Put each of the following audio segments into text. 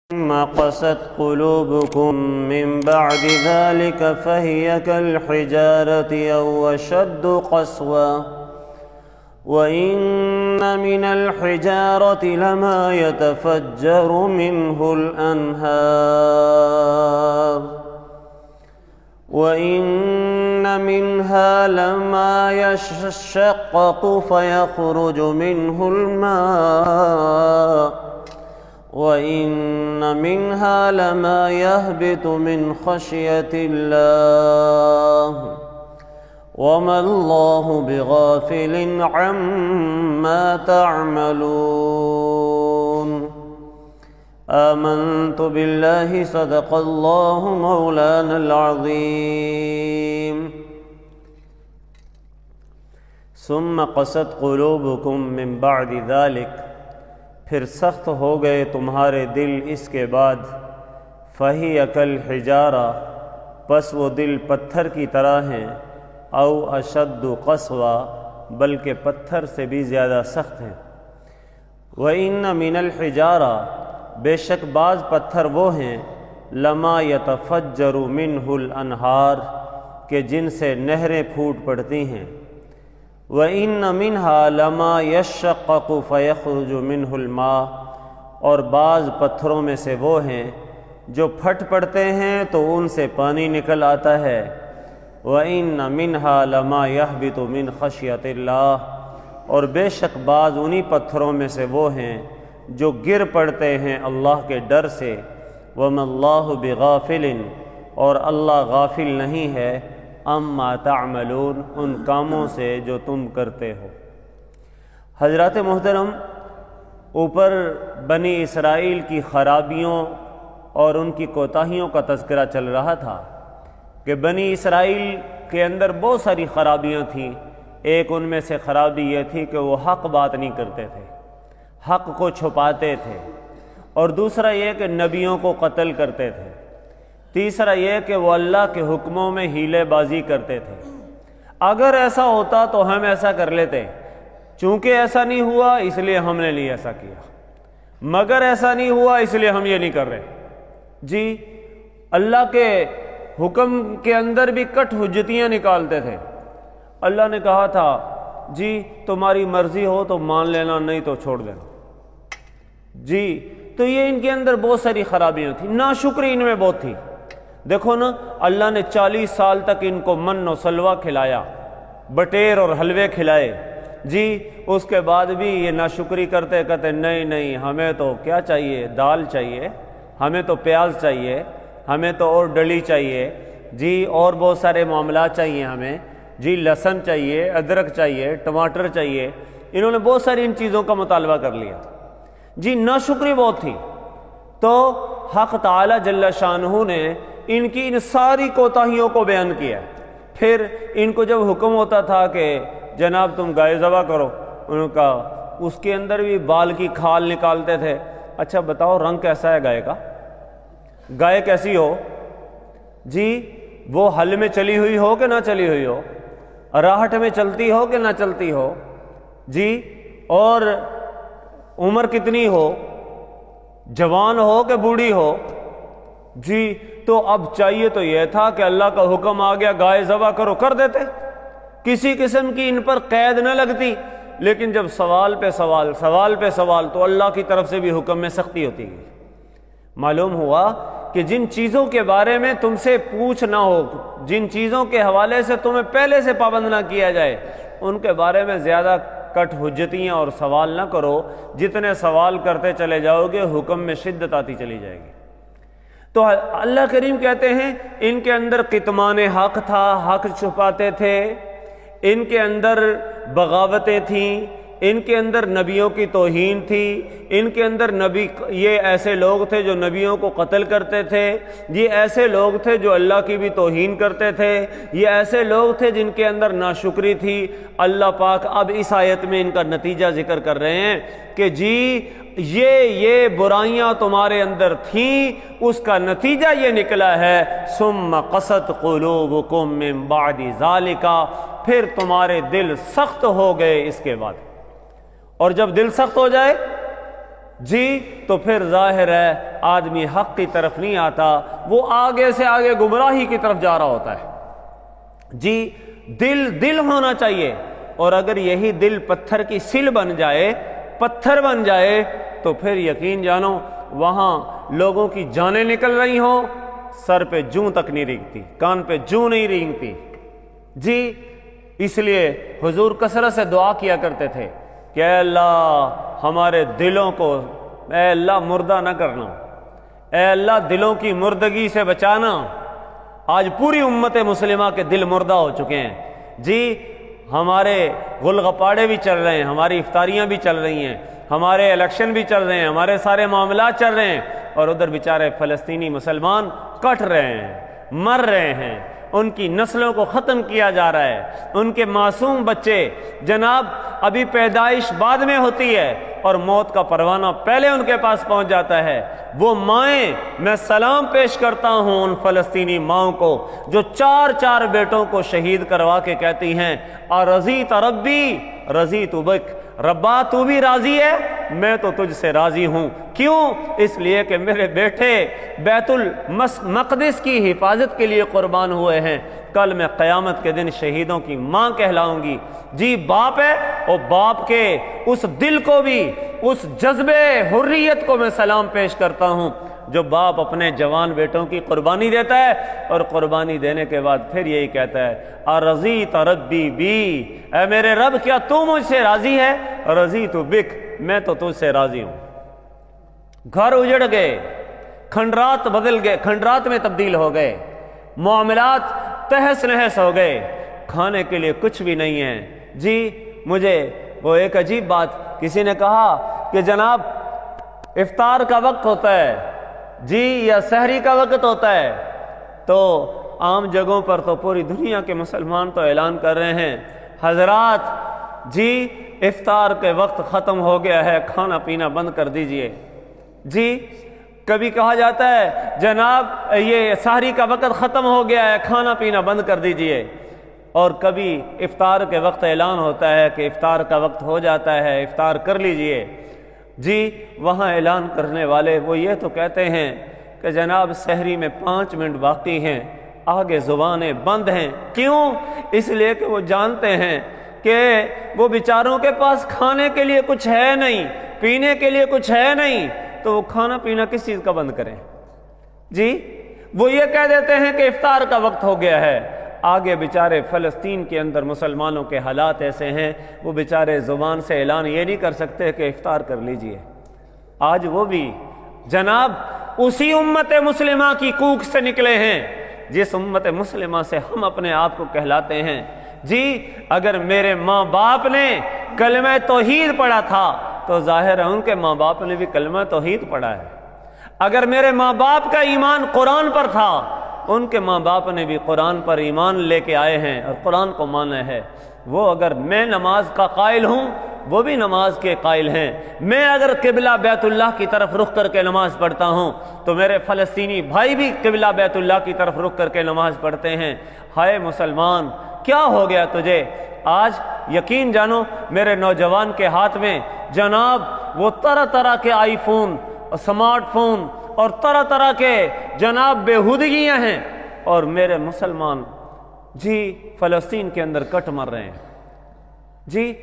ثم قست قلوبكم من بعد ذلك فهي كالحجارة أو أشد قسوة وإن من الحجارة لما يتفجر منه الأنهار وإن منها لما يشقق فيخرج منه الماء وَإِنَّ مِنْهَا لَمَا يَهْبِطُ مِنْ خَشْيَةِ اللَّهِ وَمَا اللَّهُ بِغَافِلٍ عَمَّا تَعْمَلُونَ آمنت بالله صدق الله مولانا العظيم ثم قست قلوبكم من بعد ذلك پھر سخت ہو گئے تمہارے دل اس کے بعد فہی کالحجارہ پس وہ دل پتھر کی طرح ہیں او اشد قسوہ بلکہ پتھر سے بھی زیادہ سخت ہیں وَإِنَّ مِنَ الْحِجَارَةِ بے شک بعض پتھر وہ ہیں لما يتفجر منہ الانہار کہ جن سے نہریں پھوٹ پڑتی ہیں وَإِنَّ مِنْهَا لَمَا يَشَّقَّقُ فَيَخْرُجُ مِنْهُ الْمَاءُ اور بعض پتھروں میں سے وہ ہیں جو پھٹ پڑتے ہیں تو ان سے پانی نکل آتا ہے وَإِنَّ مِنْهَا لَمَا يَهْبِطُ مِنْ خَشْيَةِ اللَّهِ اور بے شک بعض انہی پتھروں میں سے وہ ہیں جو گر پڑتے ہیں اللہ کے ڈر سے وَمَا اللَّهُ بِغَافِلٍ اور اللہ غافل نہیں ہے اما تعملون ان کاموں سے جو تم کرتے ہو۔ حضرات محترم، اوپر بنی اسرائیل کی خرابیوں اور ان کی کوتاہیوں کا تذکرہ چل رہا تھا کہ بنی اسرائیل کے اندر بہت ساری خرابیاں تھیں۔ ایک ان میں سے خرابی یہ تھی کہ وہ حق بات نہیں کرتے تھے، حق کو چھپاتے تھے، اور دوسرا یہ کہ نبیوں کو قتل کرتے تھے، تیسرا یہ کہ وہ اللہ کے حکموں میں ہیلے بازی کرتے تھے۔ اگر ایسا ہوتا تو ہم ایسا کر لیتے، چونکہ ایسا نہیں ہوا اس لیے ہم نے نہیں ایسا کیا، مگر ایسا نہیں ہوا اس لیے ہم یہ نہیں کر رہے۔ جی، اللہ کے حکم کے اندر بھی کٹ حجتیاں نکالتے تھے۔ اللہ نے کہا تھا جی تمہاری مرضی ہو تو مان لینا، نہیں تو چھوڑ دینا۔ جی، تو یہ ان کے اندر بہت ساری خرابیاں تھیں، ناشکری ان میں بہت تھی۔ دیکھو نا، اللہ نے 40 سال تک ان کو من و سلوہ کھلایا، بٹیر اور حلوے کھلائے، جی اس کے بعد بھی یہ ناشکری کرتے کہتے نہیں ہمیں تو کیا چاہیے، دال چاہیے، ہمیں تو پیاز چاہیے، ہمیں تو اور ڈلی چاہیے، جی اور بہت سارے معاملات چاہیے ہمیں، جی لہسن چاہیے، ادرک چاہیے، ٹماٹر چاہیے۔ انہوں نے بہت ساری ان چیزوں کا مطالبہ کر لیا، جی ناشکری بہت تھی۔ تو حق تعالی جل شانہ نے ان کی ان ساری کوتاہیوں کو بیان کیا۔ پھر ان کو جب حکم ہوتا تھا کہ جناب تم گائے ذبح کرو، انہوں نے کہا اس کے اندر بھی بال کی کھال نکالتے تھے۔ اچھا بتاؤ رنگ کیسا ہے گائے کا؟ گائے کیسی ہو؟ جی وہ ہل میں چلی ہوئی ہو کہ نہ چلی ہوئی ہو، راہٹ میں چلتی ہو کہ نہ چلتی ہو، جی اور عمر کتنی ہو، جوان ہو کہ بوڑھی ہو، جی تو اب چاہیے تو یہ تھا کہ اللہ کا حکم آ گیا گائے ذبح کرو، کر دیتے، کسی قسم کی ان پر قید نہ لگتی۔ لیکن جب سوال پہ سوال تو اللہ کی طرف سے بھی حکم میں سختی ہوتی ہے۔ معلوم ہوا کہ جن چیزوں کے بارے میں تم سے پوچھ نہ ہو، جن چیزوں کے حوالے سے تمہیں پہلے سے پابند نہ کیا جائے، ان کے بارے میں زیادہ کٹ حجتیاں اور سوال نہ کرو۔ جتنے سوال کرتے چلے جاؤ گے حکم میں شدت آتی چلی جائے گی۔ تو اللہ کریم کہتے ہیں ان کے اندر کتمان حق تھا، حق چھپاتے تھے، ان کے اندر بغاوتیں تھیں، ان کے اندر نبیوں کی توہین تھی، ان کے اندر یہ ایسے لوگ تھے جو نبیوں کو قتل کرتے تھے، یہ ایسے لوگ تھے جو اللہ کی بھی توہین کرتے تھے، یہ ایسے لوگ تھے جن کے اندر ناشکری تھی۔ اللہ پاک اب اس آیت میں ان کا نتیجہ ذکر کر رہے ہیں کہ جی یہ برائیاں تمہارے اندر تھیں، اس کا نتیجہ یہ نکلا ہے ثم قست قلوبکم من بعد ذالک، پھر تمہارے دل سخت ہو گئے اس کے بعد۔ اور جب دل سخت ہو جائے جی تو پھر ظاہر ہے آدمی حق کی طرف نہیں آتا، وہ آگے سے آگے گمراہی کی طرف جا رہا ہوتا ہے۔ جی دل ہونا چاہیے، اور اگر یہی دل پتھر کی سل بن جائے، پتھر بن جائے، تو پھر یقین جانو وہاں لوگوں کی جانیں نکل رہی ہوں، سر پہ جوں تک نہیں رینگتی، کان پہ جوں نہیں رینگتی۔ جی اس لیے حضور کثرت سے دعا کیا کرتے تھے کہ اے اللہ ہمارے دلوں کو، اے اللہ مردہ نہ کرنا، اے اللہ دلوں کی مردگی سے بچانا۔ آج پوری امت مسلمہ کے دل مردہ ہو چکے ہیں۔ جی ہمارے غلغپاڑے بھی چل رہے ہیں، ہماری افطاریاں بھی چل رہی ہیں، ہمارے الیکشن بھی چل رہے ہیں، ہمارے سارے معاملات چل رہے ہیں، اور ادھر بیچارے فلسطینی مسلمان کٹ رہے ہیں، مر رہے ہیں، ان کی نسلوں کو ختم کیا جا رہا ہے، ان کے معصوم بچے جناب ابھی پیدائش بعد میں ہوتی ہے اور موت کا پروانہ پہلے ان کے پاس پہنچ جاتا ہے۔ وہ مائیں، میں سلام پیش کرتا ہوں ان فلسطینی ماؤں کو جو چار بیٹوں کو شہید کروا کے کہتی ہیں رضیت ربی رضیت بک، ربا تو بھی راضی ہے، میں تو تجھ سے راضی ہوں۔ کیوں؟ اس لیے کہ میرے بیٹے بیت المقدس کی حفاظت کے لیے قربان ہوئے ہیں، کل میں قیامت کے دن شہیدوں کی ماں کہلاؤں گی۔ جی باپ ہے، اور باپ کے اس دل کو بھی، اس جذبے حریت کو میں سلام پیش کرتا ہوں جو باپ اپنے جوان بیٹوں کی قربانی دیتا ہے، اور قربانی دینے کے بعد پھر یہی کہتا ہے ارضیت ربی بی، اے میرے رب کیا تو مجھ سے راضی ہے؟ رضیت بک، میں تو تجھ سے راضی ہوں۔ گھر اجڑ گئے، کھنڈرات بدل گئے، کھنڈرات میں تبدیل ہو گئے، معاملات تہس نہس ہو گئے، کھانے کے لیے کچھ بھی نہیں ہے۔ جی مجھے وہ ایک عجیب بات کسی نے کہا کہ جناب افطار کا وقت ہوتا ہے جی یا سحری کا وقت ہوتا ہے، تو عام جگہوں پر تو پوری دنیا کے مسلمان تو اعلان کر رہے ہیں حضرات جی افطار کے وقت ختم ہو گیا ہے، کھانا پینا بند کر دیجئے۔ جی کبھی کہا جاتا ہے جناب یہ سحری کا وقت ختم ہو گیا ہے، کھانا پینا بند کر دیجئے، اور کبھی افطار کے وقت اعلان ہوتا ہے کہ افطار کا وقت ہو جاتا ہے، افطار کر لیجئے۔ جی وہاں اعلان کرنے والے وہ یہ تو کہتے ہیں کہ جناب سحری میں 5 منٹ باقی ہیں، آگے زبانیں بند ہیں۔ کیوں؟ اس لیے کہ وہ جانتے ہیں کہ وہ بیچاروں کے پاس کھانے کے لیے کچھ ہے نہیں، پینے کے لیے کچھ ہے نہیں، تو وہ کھانا پینا کس چیز کا بند کریں؟ جی وہ یہ کہہ دیتے ہیں کہ افطار کا وقت ہو گیا ہے، آگے بیچارے فلسطین کے اندر مسلمانوں کے حالات ایسے ہیں وہ بیچارے زبان سے اعلان یہ نہیں کر سکتے کہ افطار کر لیجئے۔ آج وہ بھی جناب اسی امت مسلمہ کی کوکھ سے نکلے ہیں جس امت مسلمہ سے ہم اپنے آپ کو کہلاتے ہیں۔ جی اگر میرے ماں باپ نے کلمہ توحید پڑھا تھا تو ظاہر ہے ان کے ماں باپ نے بھی کلمہ توحید پڑھا ہے۔ اگر میرے ماں باپ کا ایمان قرآن پر تھا، ان کے ماں باپ نے بھی قرآن پر ایمان لے کے آئے ہیں اور قرآن کو مانا ہے۔ وہ اگر میں نماز کا قائل ہوں وہ بھی نماز کے قائل ہیں۔ میں اگر قبلہ بیت اللہ کی طرف رخ کر کے نماز پڑھتا ہوں تو میرے فلسطینی بھائی بھی قبلہ بیت اللہ کی طرف رخ کر کے نماز پڑھتے ہیں۔ ہائے مسلمان کیا ہو گیا تجھے؟ آج یقین جانو میرے نوجوان کے ہاتھ میں جناب وہ طرح طرح کے آئی فون اور سمارٹ فون اور طرح طرح کے جناب بےہودگیاں ہیں، اور میرے مسلمان جی فلسطین کے اندر کٹ مر رہے ہیں۔ جی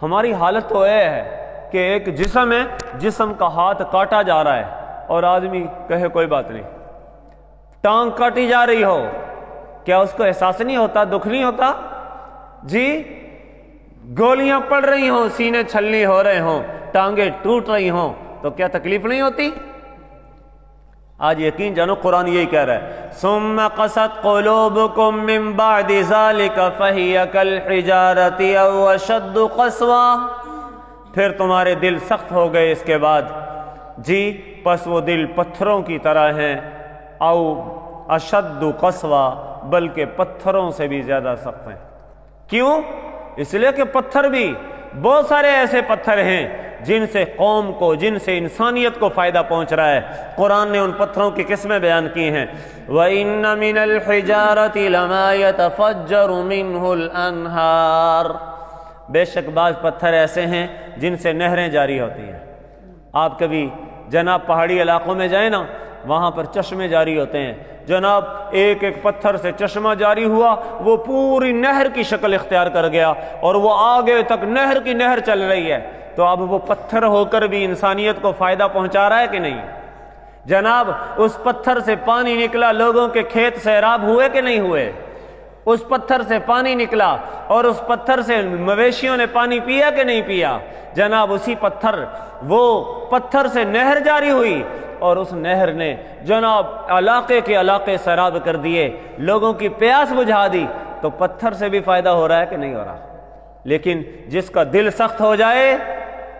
ہماری حالت تو یہ ہے کہ ایک جسم ہے، جسم کا ہاتھ کاٹا جا رہا ہے اور آدمی کہے کوئی بات نہیں، ٹانگ کاٹی جا رہی ہو، کیا اس کو احساس نہیں ہوتا، دکھ نہیں ہوتا؟ جی گولیاں پڑ رہی ہوں، سینے چھلنی ہو رہے ہوں، ٹانگیں ٹوٹ رہی ہوں، تو کیا تکلیف نہیں ہوتی؟ آج یقین جانو قرآن یہی کہہ رہا ہے ثم قست قلوبکم من بعد ذلك فہی کالحجارۃ او اشد قسوہ، پھر تمہارے دل سخت ہو گئے اس کے بعد، جی پس وہ دل پتھروں کی طرح ہیں، او اشد قسوہ، بلکہ پتھروں سے بھی زیادہ سخت ہیں۔ کیوں؟ اس لیے کہ پتھر بھی بہت سارے ایسے پتھر ہیں جن سے قوم کو، جن سے انسانیت کو فائدہ پہنچ رہا ہے۔ قرآن نے ان پتھروں کی قسمیں بیان کی ہیں وَإِنَّ مِنَ الْحِجَارَةِ لَمَا يَتَفَجَّرُ مِنْهُ الْأَنْهَارُ، بے شک بعض پتھر ایسے ہیں جن سے نہریں جاری ہوتی ہیں۔ آپ کبھی جناب پہاڑی علاقوں میں جائیں نا، وہاں پر چشمے جاری ہوتے ہیں جناب، ایک ایک پتھر سے چشمہ جاری ہوا، وہ پوری نہر کی شکل اختیار کر گیا اور وہ آگے تک نہر کی نہر چل رہی ہے۔ تو اب وہ پتھر ہو کر بھی انسانیت کو فائدہ پہنچا رہا ہے کہ نہیں؟ جناب اس پتھر سے پانی نکلا، لوگوں کے کھیت سیراب ہوئے کہ نہیں ہوئے؟ اس پتھر سے پانی نکلا اور اس پتھر سے مویشیوں نے پانی پیا کہ نہیں پیا؟ جناب اسی پتھر سے نہر جاری ہوئی اور اس نہر نے جناب علاقے کے علاقے سیراب کر دیے، لوگوں کی پیاس بجھا دی۔ تو پتھر سے بھی فائدہ ہو رہا ہے کہ نہیں ہو رہا؟ لیکن جس کا دل سخت ہو جائے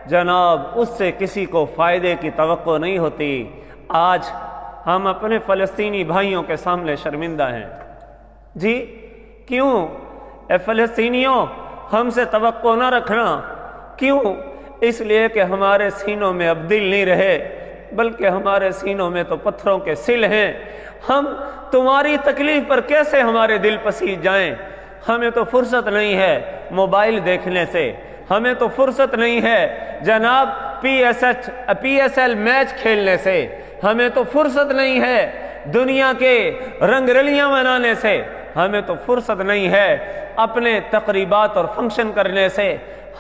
جناب، اس سے کسی کو فائدے کی توقع نہیں ہوتی۔ آج ہم اپنے فلسطینی بھائیوں کے سامنے شرمندہ ہیں۔ جی کیوں؟ اے فلسطینیوں، ہم سے توقع نہ رکھنا۔ کیوں؟ اس لیے کہ ہمارے سینوں میں اب دل نہیں رہے، بلکہ ہمارے سینوں میں تو پتھروں کے سل ہیں۔ ہم تمہاری تکلیف پر کیسے ہمارے دل پسیج جائیں؟ ہمیں تو فرصت نہیں ہے موبائل دیکھنے سے، ہمیں تو فرصت نہیں ہے جناب پی ایس ایل میچ کھیلنے سے، ہمیں تو فرصت نہیں ہے دنیا کے رنگ رلیاں منانے سے، ہمیں تو فرصت نہیں ہے اپنے تقریبات اور فنکشن کرنے سے۔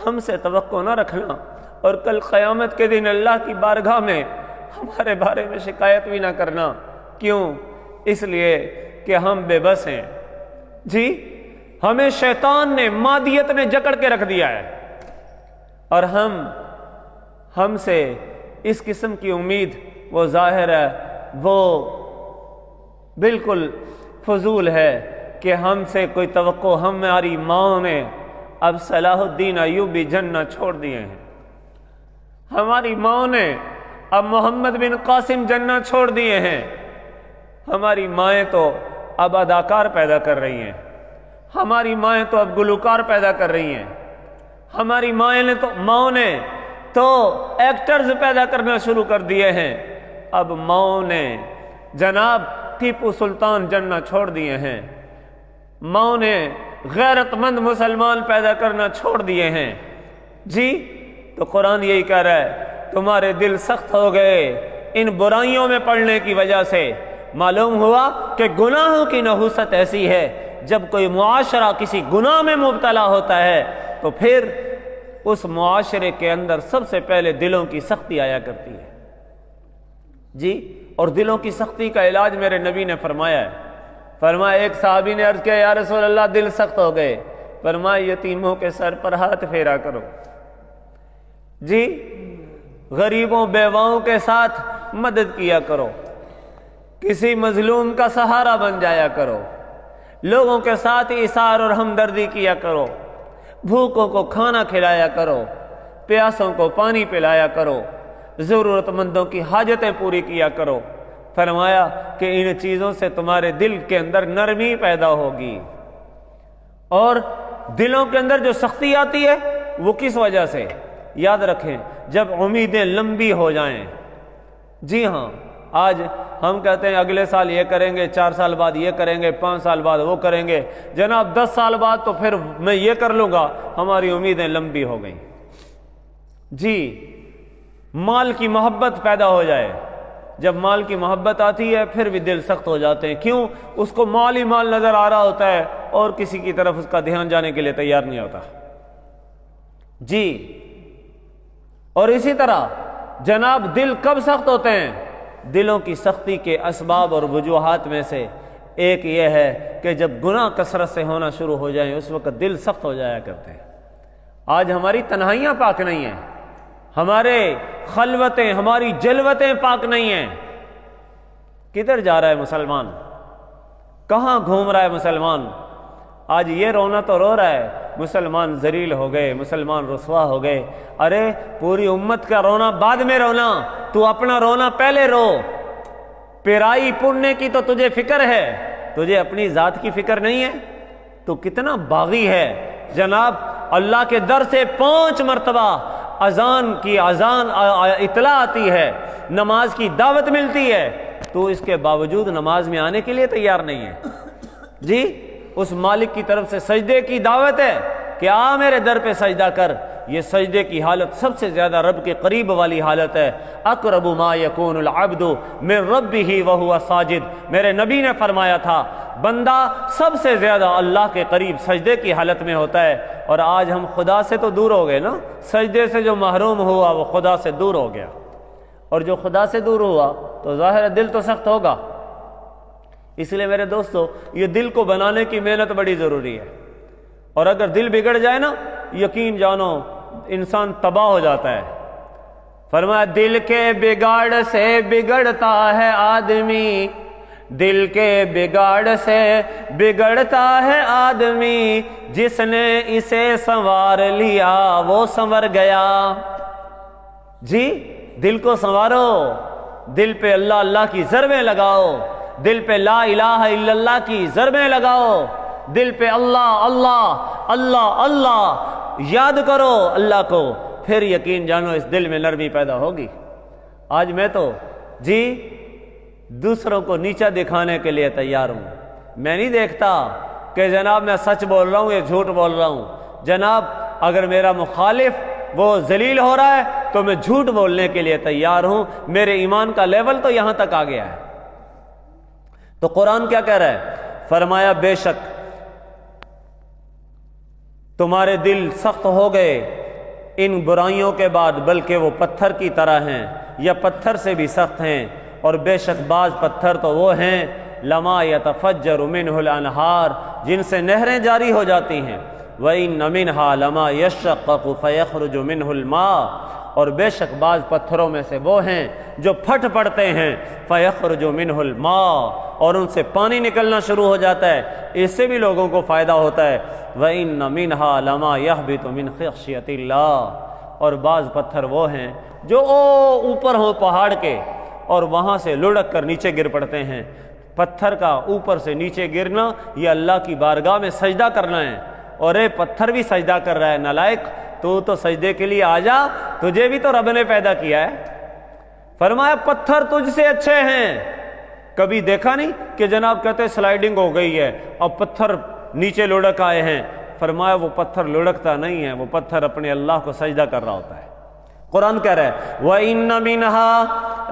ہم سے توقع نہ رکھنا اور کل قیامت کے دن اللہ کی بارگاہ میں ہمارے بارے میں شکایت بھی نہ کرنا۔ کیوں؟ اس لیے کہ ہم بے بس ہیں۔ جی ہمیں شیطان نے، مادیت نے جکڑ کے رکھ دیا ہے، اور ہم سے اس قسم کی امید وہ ظاہر ہے، وہ بالکل فضول ہے کہ ہم سے کوئی توقع۔ ہماری ماں نے اب صلاح الدین ایوبی جنہ چھوڑ دیے ہیں، ہماری ماں نے اب محمد بن قاسم جنہ چھوڑ دیے ہیں، ہماری مائیں تو اب اداکار پیدا کر رہی ہیں، ہماری مائیں تو اب گلوکار پیدا کر رہی ہیں، ہماری ماں نے تو ایکٹرز پیدا کرنا شروع کر دیے ہیں۔ اب ماں نے جناب ٹیپو سلطان جنہ چھوڑ دیے ہیں، ماں نے غیرت مند مسلمان پیدا کرنا چھوڑ دیے ہیں۔ جی تو قرآن یہی کہہ رہا ہے تمہارے دل سخت ہو گئے ان برائیوں میں پڑنے کی وجہ سے۔ معلوم ہوا کہ گناہوں کی نحوست ایسی ہے، جب کوئی معاشرہ کسی گناہ میں مبتلا ہوتا ہے تو پھر اس معاشرے کے اندر سب سے پہلے دلوں کی سختی آیا کرتی ہے۔ جی اور دلوں کی سختی کا علاج میرے نبی نے فرمایا ہے۔ فرمایا ایک صحابی نے عرض کیا یا رسول اللہ دل سخت ہو گئے، فرمایا یتیموں کے سر پر ہاتھ پھیرا کرو، جی غریبوں بیواؤں کے ساتھ مدد کیا کرو، کسی مظلوم کا سہارا بن جایا کرو، لوگوں کے ساتھ ایثار اور ہمدردی کیا کرو، بھوکوں کو کھانا کھلایا کرو، پیاسوں کو پانی پلایا کرو، ضرورت مندوں کی حاجتیں پوری کیا کرو۔ فرمایا کہ ان چیزوں سے تمہارے دل کے اندر نرمی پیدا ہوگی۔ اور دلوں کے اندر جو سختی آتی ہے وہ کس وجہ سے؟ یاد رکھیں جب امیدیں لمبی ہو جائیں۔ جی ہاں آج ہم کہتے ہیں اگلے سال یہ کریں گے، 4 سال بعد یہ کریں گے، 5 سال بعد وہ کریں گے، جناب 10 سال بعد تو پھر میں یہ کر لوں گا، ہماری امیدیں لمبی ہو گئیں۔ جی مال کی محبت پیدا ہو جائے، جب مال کی محبت آتی ہے پھر بھی دل سخت ہو جاتے ہیں۔ کیوں؟ اس کو مال ہی مال نظر آ رہا ہوتا ہے اور کسی کی طرف اس کا دھیان جانے کے لیے تیار نہیں ہوتا۔ جی اور اسی طرح جناب دل کب سخت ہوتے ہیں؟ دلوں کی سختی کے اسباب اور وجوہات میں سے ایک یہ ہے کہ جب گناہ کثرت سے ہونا شروع ہو جائیں اس وقت دل سخت ہو جایا کرتے ہیں۔ آج ہماری تنہائیاں پاک نہیں ہیں، ہمارے خلوتیں، ہماری جلوتیں پاک نہیں ہیں۔ کدھر جا رہا ہے مسلمان؟ کہاں گھوم رہا ہے مسلمان؟ آج یہ رونا تو رو رہا ہے مسلمان ذلیل ہو گئے، مسلمان رسوا ہو گئے۔ ارے پوری امت کا رونا بعد میں رونا، تو اپنا رونا پہلے رو۔ پیرائی پڑنے کی تو تجھے فکر ہے، تجھے اپنی ذات کی فکر نہیں ہے؟ تو کتنا باغی ہے جناب! اللہ کے در سے 5 مرتبہ اذان اطلاع آتی ہے، نماز کی دعوت ملتی ہے، تو اس کے باوجود نماز میں آنے کے لیے تیار نہیں ہے۔ جی اس مالک کی طرف سے سجدے کی دعوت ہے کہ آ میرے در پہ سجدہ کر، یہ سجدے کی حالت سب سے زیادہ رب کے قریب والی حالت ہے۔ اقرب ما یکون العبد من ربہ وہو ساجد، میرے نبی نے فرمایا تھا بندہ سب سے زیادہ اللہ کے قریب سجدے کی حالت میں ہوتا ہے۔ اور آج ہم خدا سے تو دور ہو گئے نا، سجدے سے جو محروم ہوا وہ خدا سے دور ہو گیا، اور جو خدا سے دور ہوا تو ظاہر ہے دل تو سخت ہوگا۔ اس لیے میرے دوستو یہ دل کو بنانے کی محنت بڑی ضروری ہے، اور اگر دل بگڑ جائے نا یقین جانو انسان تباہ ہو جاتا ہے۔ فرمایا دل کے بگاڑ سے بگڑتا ہے آدمی، دل کے بگاڑ سے بگڑتا ہے آدمی، جس نے اسے سنوار لیا وہ سنور گیا۔ جی دل کو سنوارو، دل پہ اللہ اللہ کی ضربیں لگاؤ، دل پہ لا الہ الا اللہ کی ضربیں لگاؤ، دل پہ اللہ اللہ اللہ اللہ یاد کرو اللہ کو، پھر یقین جانو اس دل میں نرمی پیدا ہوگی۔ آج میں تو جی دوسروں کو نیچا دکھانے کے لیے تیار ہوں، میں نہیں دیکھتا کہ جناب میں سچ بول رہا ہوں یا جھوٹ بول رہا ہوں۔ جناب اگر میرا مخالف وہ ذلیل ہو رہا ہے تو میں جھوٹ بولنے کے لیے تیار ہوں، میرے ایمان کا لیول تو یہاں تک آ گیا ہے۔ تو قرآن کیا کہہ رہا ہے؟ فرمایا بے شک تمہارے دل سخت ہو گئے ان برائیوں کے بعد، بلکہ وہ پتھر کی طرح ہیں یا پتھر سے بھی سخت ہیں، اور بے شک بعض پتھر تو وہ ہیں لما یتفجر منہ الانہار، جن سے نہریں جاری ہو جاتی ہیں، وَإِنَّ مِنْهَا لَمَا يَشَّقَّقُ فَيَخْرُجُ مِنْهُ الْمَاءُ، اور بے شک بعض پتھروں میں سے وہ ہیں جو پھٹ پڑتے ہیں، فَيَخْرُجُ مِنْهُ الْمَاءُ، اور ان سے پانی نکلنا شروع ہو جاتا ہے، اس سے بھی لوگوں کو فائدہ ہوتا ہے۔ وَإِنَّ مِنْهَا لَمَا يَهْبِطُ مِنْ خَشْيَةِ اللَّهِ، اور بعض پتھر وہ ہیں جو اوپر ہوں پہاڑ کے اور وہاں سے لڑک کر نیچے گر پڑتے ہیں۔ پتھر کا اوپر سے نیچے گرنا یہ اللہ کی بارگاہ میں سجدہ کرنا ہے، اور اے پتھر بھی سجدہ کر رہا ہے، نالائق تو سجدے کے لیے آ جا، تجھے بھی تو رب نے پیدا کیا ہے۔ فرمایا پتھر تجھ سے اچھے ہیں۔ کبھی دیکھا نہیں کہ جناب کہتے سلائیڈنگ ہو گئی ہے اب پتھر نیچے لڑک آئے ہیں؟ فرمایا وہ پتھر لڑکتا نہیں ہے، وہ پتھر اپنے اللہ کو سجدہ کر رہا ہوتا ہے۔ قرآن کہہ رہا ہے وَإِنَّ مِنْهَا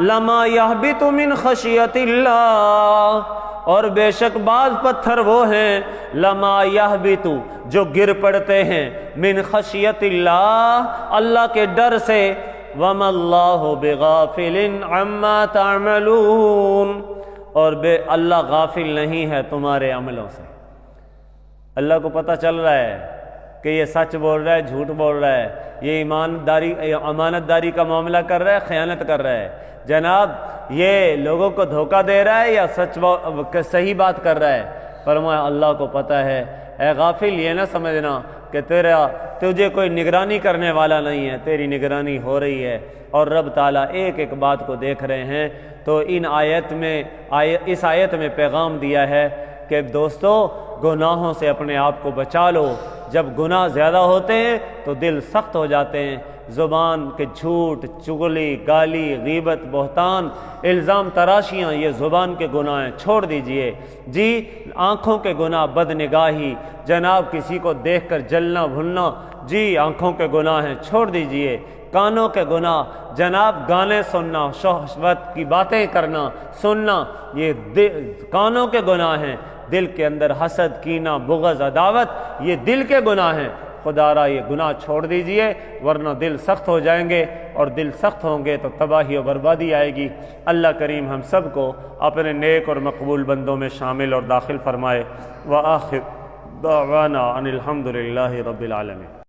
لَمَا يَهْبِطُ مِنْ خَشْيَةِ اللَّهِ، اور بے شک بعض پتھر وہ ہیں لما یہبط جو گر پڑتے ہیں من خشیت اللہ، اللہ کے ڈر سے، وما اللہ بغافل عما تعملون، اور اللہ غافل نہیں ہے تمہارے عملوں سے۔ اللہ کو پتہ چل رہا ہے کہ یہ سچ بول رہا ہے، جھوٹ بول رہا ہے، یہ امانت داری کا معاملہ کر رہا ہے، خیانت کر رہا ہے، جناب یہ لوگوں کو دھوکہ دے رہا ہے یا صحیح بات کر رہا ہے۔ فرمایا اللہ کو پتہ ہے، اے غافل یہ نہ سمجھنا کہ تجھے کوئی نگرانی کرنے والا نہیں ہے، تیری نگرانی ہو رہی ہے، اور رب تعالیٰ ایک ایک بات کو دیکھ رہے ہیں۔ تو اس آیت میں پیغام دیا ہے کہ دوستو گناہوں سے اپنے آپ کو بچا لو۔ جب گناہ زیادہ ہوتے ہیں تو دل سخت ہو جاتے ہیں، زبان کے جھوٹ، چغلی، گالی، غیبت، بہتان، الزام تراشیاں یہ زبان کے گناہ ہیں، چھوڑ دیجئے۔ جی آنکھوں کے گناہ، بد نگاہی، جناب کسی کو دیکھ کر جلنا بھولنا، جی آنکھوں کے گناہ ہیں، چھوڑ دیجئے۔ کانوں کے گناہ، جناب گانے سننا، شہوت کی باتیں کرنا سننا، یہ کانوں کے گناہ ہیں۔ دل کے اندر حسد، کینہ، بغض، عداوت یہ دل کے گناہ ہیں۔ خدا را یہ گناہ چھوڑ دیجئے ورنہ دل سخت ہو جائیں گے، اور دل سخت ہوں گے تو تباہی و بربادی آئے گی۔ اللہ کریم ہم سب کو اپنے نیک اور مقبول بندوں میں شامل اور داخل فرمائے۔ وآخر دعوانا ان الحمد للہ رب العالمین۔